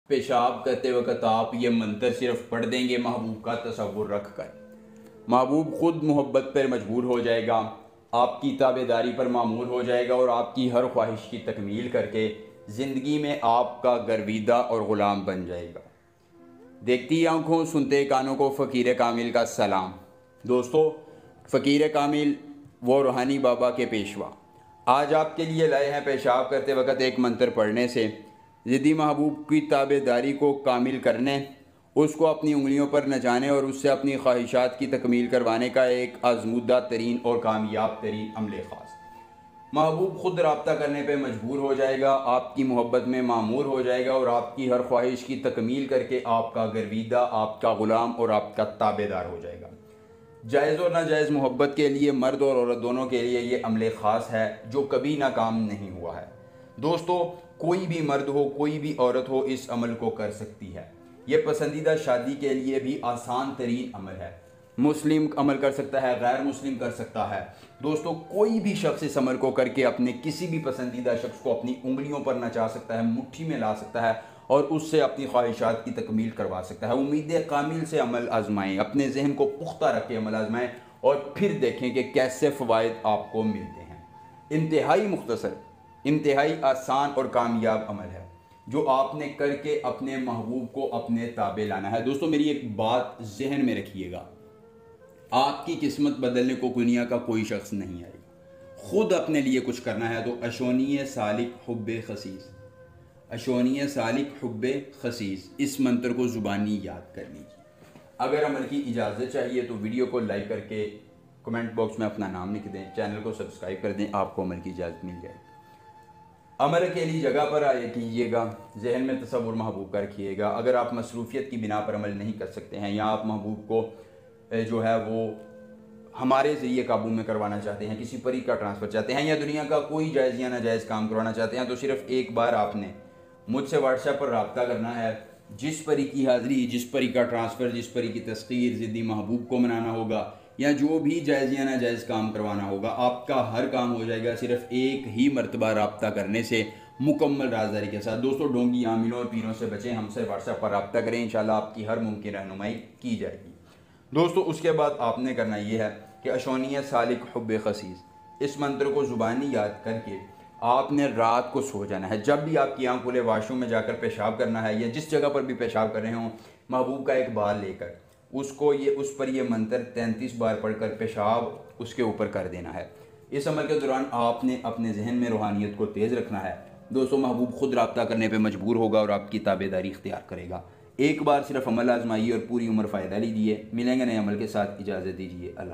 पेशाब करते वक्त आप ये मंत्र सिर्फ पढ़ देंगे महबूब का तसव्वुर रख कर, महबूब ख़ुद मोहब्बत पर मजबूर हो जाएगा, आपकी ताबेदारी पर मामूर हो जाएगा और आपकी हर ख्वाहिश की तकमील करके ज़िंदगी में आपका गर्विदा और ग़ुलाम बन जाएगा। देखती आंखों सुनते कानों को फ़कीर कामिल का सलाम। दोस्तों, फ़कीर कामिल वो रूहानी बाबा के पेशवा आज आपके लिए लाए हैं पेशाब करते वक्त एक मंत्र पढ़ने से ज़िद्दी महबूब की ताबेदारी को कामिल करने, उसको अपनी उंगलियों पर नचाने और उससे अपनी ख्वाहिशात की तकमील करवाने का एक आजमूदा तरीन और कामयाब तरीन अमल ख़ास। महबूब ख़ुद रब्ता करने पर मजबूर हो जाएगा, आपकी मोहब्बत में मामूर हो जाएगा और आपकी हर ख्वाहिश की तकमील करके आपका गर्विदा, आपका ग़ुलाम और आपका ताबेदार हो जाएगा। जायज़ और नाजायज़ मोहब्बत के लिए मर्द और औरत दोनों के लिए ये अमल ख़ास है जो कभी नाकाम नहीं हुआ है। दोस्तों, कोई भी मर्द हो, कोई भी औरत हो, इस अमल को कर सकती है। ये पसंदीदा शादी के लिए भी आसान तरीन अमल है। मुस्लिम अमल कर सकता है, गैर मुस्लिम कर सकता है। दोस्तों, कोई भी शख्स इस अमल को करके अपने किसी भी पसंदीदा शख्स को अपनी उंगलियों पर नचा सकता है, मुट्ठी में ला सकता है और उससे अपनी ख्वाहिशात की तकमील करवा सकता है। उम्मीद कामिल से अमल आजमाएँ, अपने जहन को पुख्ता रख के अमल आजमाएँ और फिर देखें कि कैसे फ़वाइद आपको मिलते हैं। इंतहाई मुख्तसर, इंतहाई आसान और कामयाब अमल है जो आपने करके अपने महबूब को अपने ताबे लाना है। दोस्तों, मेरी एक बात जहन में रखिएगा, आपकी किस्मत बदलने को दुनिया का कोई शख्स नहीं आएगा। ख़ुद अपने लिए कुछ करना है तो अशोनिय सालिक हुब्बे खसीस, अशोनिय सालिक हुब्बे खसीस, इस मंत्र को ज़ुबानी याद कर लीजिए। अगर अमल की इजाज़त चाहिए तो वीडियो को लाइक करके कमेंट बॉक्स में अपना नाम लिख दें, चैनल को सब्सक्राइब कर दें, आपको अमल की इजाज़त मिल जाएगी। अमल के लिए जगह पर आए कीजिएगा, जहन में तसव्वुर महबूब का रखिएगा। अगर आप मसरूफ़ियत की बिना पर अमल नहीं कर सकते हैं या आप महबूब को जो है वो हमारे ज़रिए काबू में करवाना चाहते हैं, किसी परी का ट्रांसफ़र चाहते हैं या दुनिया का कोई जायज़ या नाजायज़ काम करवाना चाहते हैं, तो सिर्फ़ एक बार आपने मुझसे व्हाट्सएप पर रब्ता करना है। जिस परी की हाज़िरी, जिस परी का ट्रांसफ़र, जिस परी की तस्कीर ज़िद्दी महबूब को मनाना होगा या जो भी जायज़ या नाजायज़ काम करवाना होगा, आपका हर काम हो जाएगा सिर्फ़ एक ही मरतबा रब्ता करने से, मुकम्मल राज़दारी के साथ। दोस्तों, ढोंगी आमिलों और पीरों से बचें, हमसे व्हाट्सएप पर रब्ता करें, इंशाल्लाह आपकी हर मुमकिन रहनुमाई की जाएगी। दोस्तों, उसके बाद आपने करना ये है कि अशोनिय सालिक हुब्बे खसीस, इस मंत्र को ज़ुबानी याद करके आपने रात को सो जाना है। जब भी आपकी आँख खुले, वाशरूम में जाकर पेशाब करना है या जिस जगह पर भी पेशाब कर रहे हों, महबूब का एक बाल लेकर उसको उस पर ये मंत्र 33 बार पढ़कर पेशाब उसके ऊपर कर देना है। इस अमल के दौरान आपने अपने जहन में रूहानियत को तेज़ रखना है। दोस्तों, महबूब ख़ुद रब्ता करने पर मजबूर होगा और आपकी ताबेदारी इख्तियार करेगा। एक बार सिर्फ अमल आजमाइए और पूरी उम्र फ़ायदा लीजिए। मिलेंगे नए अमल के साथ, इजाज़त दीजिए। अल्लाह।